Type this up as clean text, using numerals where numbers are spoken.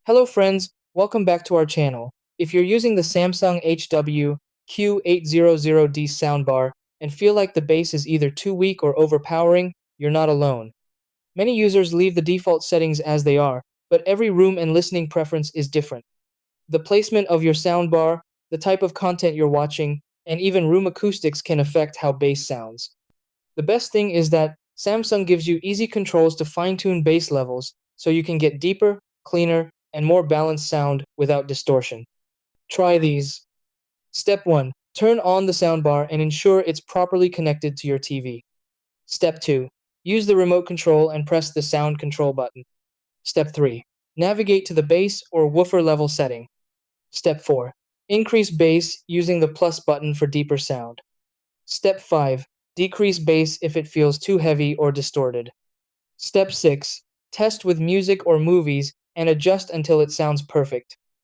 Hello friends, welcome back to our channel. If you're using the Samsung HW Q800D Soundbar and feel like the bass is either too weak or overpowering, you're not alone. Many users leave the default settings as they are, but every room and listening preference is different. The placement of your soundbar, the type of content you're watching, and even room acoustics can affect how bass sounds. The best thing is that Samsung gives you easy controls to fine-tune bass levels so you can get deeper, cleaner, and more balanced sound without distortion. Try these. Step 1. Turn on the soundbar and ensure it's properly connected to your TV. Step 2. Use the remote control and press the sound control button. Step 3. Navigate to the bass or woofer level setting. Step 4. Increase bass using the plus button for deeper sound. Step 5. Decrease bass if it feels too heavy or distorted. Step 6. Test with music or movies and adjust until it sounds perfect.